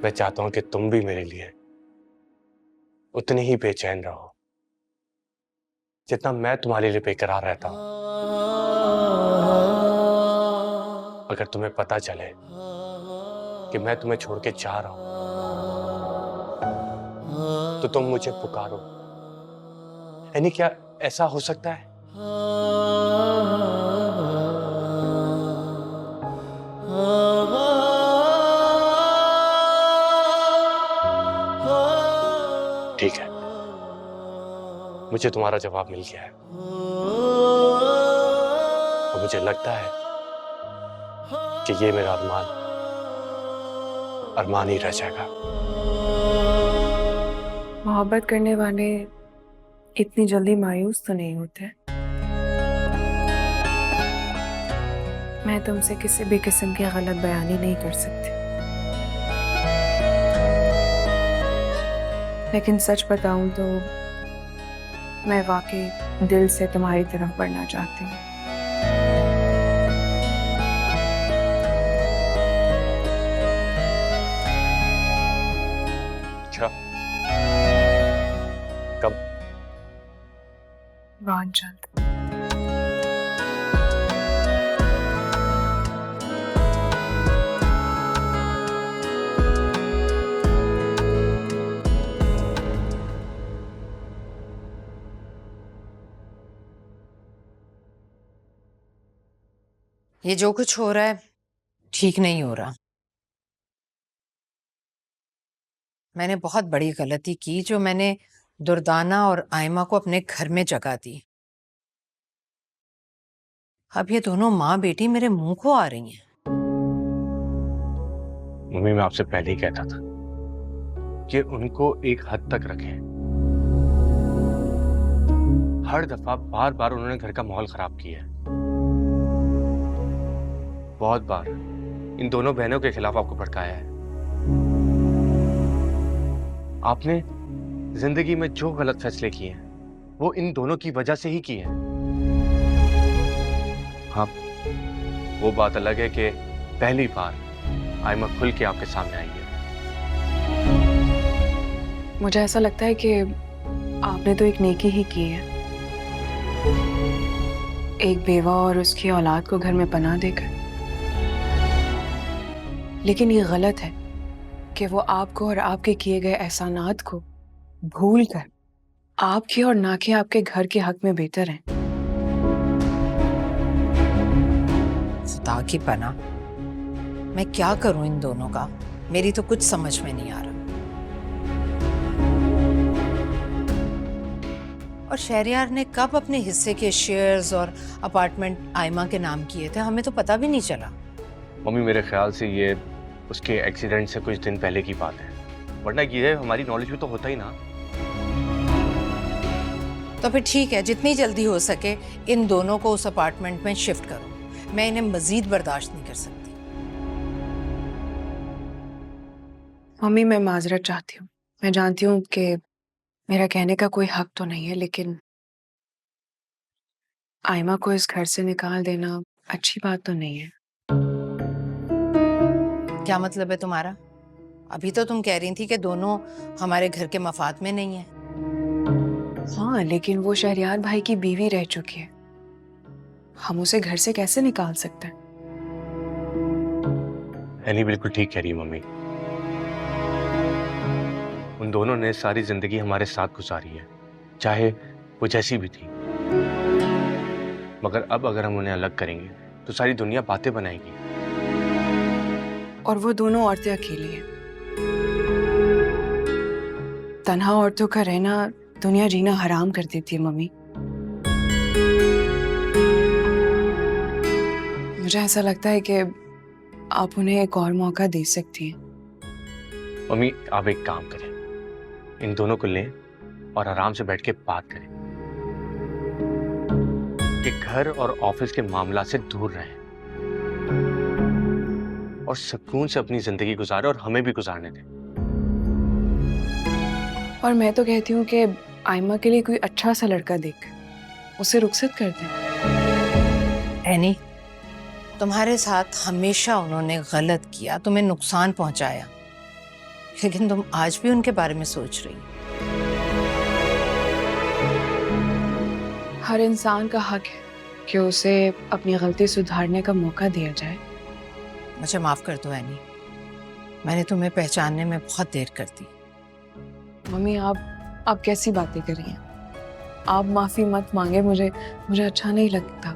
मैं चाहता हूं कि तुम भी मेरे लिए उतनी ही बेचैन रहो जितना मैं तुम्हारे लिए बेकरार रहता हूं। अगर तुम्हें पता चले कि मैं तुम्हें छोड़ के जा रहा हूं तो तुम मुझे पुकारो। यानी क्या ऐसा हो सकता है? ठीक है, मुझे तुम्हारा जवाब मिल गया है और मुझे लगता है कि ये मेरा अरमान अरमान ही रह जाएगा। मोहब्बत करने वाले इतनी जल्दी मायूस तो नहीं होते। मैं तुमसे किसी भी किस्म की गलत बयानी नहीं कर सकती, लेकिन सच बताऊं तो मैं वाकई दिल से तुम्हारी तरफ बढ़ना चाहती हूँ। अच्छा, कब? बहुत जल्द। ये जो कुछ हो रहा है ठीक नहीं हो रहा। मैंने बहुत बड़ी गलती की जो मैंने दुर्दाना और आयमा को अपने घर में जगह दी। अब ये दोनों माँ बेटी मेरे मुंह को आ रही हैं। मम्मी, मैं आपसे पहले ही कहता था कि उनको एक हद तक रखें। हर दफा बार बार उन्होंने घर का माहौल खराब किया है। बहुत बार इन दोनों बहनों के खिलाफ आपको भड़काया है। आपने जिंदगी में जो गलत फैसले किए हैं वो इन दोनों की वजह से ही किए हैं। हाँ, वो बात अलग है कि पहली बार आयमा खुल के आपके सामने आई है। मुझे ऐसा लगता है कि आपने तो एक नेकी ही की है, एक बेवा और उसकी औलाद को घर में पनाह देकर। लेकिन ये गलत है कि वो आपको और आपके किए गए एहसानात को भूल कर आपके और ना कि आपके घर के हक में बेहतर हैं। खुदा की पनाह, मैं क्या करूं इन दोनों का? मेरी तो कुछ समझ में नहीं आ रहा। और शहरयार ने कब अपने हिस्से के शेयर्स और अपार्टमेंट आयमा के नाम किए थे? हमें तो पता भी नहीं चला। मम्मी, मेरे ख्याल से ये उसके एक्सीडेंट से कुछ दिन पहले की बात है, वरना ये हमारी नॉलेज में तो होता ही ना। तो फिर ठीक है, जितनी जल्दी हो सके इन दोनों को उस अपार्टमेंट में शिफ्ट करो। मैं इन्हें मजीद बर्दाश्त नहीं कर सकती। मम्मी, मैं माजरत चाहती हूँ। मैं जानती हूँ कि मेरा कहने का कोई हक तो नहीं है, लेकिन आयमा को इस घर से निकाल देना अच्छी बात तो नहीं है। क्या मतलब है तुम्हारा? अभी तो तुम कह रही थी कि दोनों हमारे घर के मफाद में नहीं है। हाँ, लेकिन वो शहरयार भाई की बीवी रह चुकी है। हम उसे घर से कैसे निकाल सकते हैं? एनी बिल्कुल ठीक कह रही है मम्मी। उन दोनों ने सारी जिंदगी हमारे साथ गुजारी है, चाहे वो जैसी भी थी। मगर अब अगर हम उन्हें अलग करेंगे तो सारी दुनिया बातें बनाएगी। और वो दोनों औरतें अकेली हैं। तन्हा औरतों का रहना दुनिया जीना हराम कर देती है मम्मी। मुझे ऐसा लगता है कि आप उन्हें एक और मौका दे सकती हैं। मम्मी, आप एक काम करें, इन दोनों को लें और आराम से बैठ के बात करें कि घर और ऑफिस के मामला से दूर रहें और सुकून से अपनी जिंदगी गुजारें और हमें भी गुजारने दें। और मैं तो कहती हूँ कि आयमा के लिए कोई अच्छा सा लड़का देख उसे रुखसत कर दें। एनी, तुम्हारे साथ हमेशा उन्होंने गलत किया, तुम्हें नुकसान पहुंचाया। लेकिन तुम आज भी उनके बारे में सोच रही हो। हर इंसान का हक है कि उसे अपनी गलती सुधारने का मौका दिया जाए। मुझे माफ कर दो एनी, मैंने तुम्हें पहचानने में बहुत देर कर दी। मम्मी आप कैसी बातें कर रही हैं? आप माफी मत मांगे, मुझे अच्छा नहीं लगता।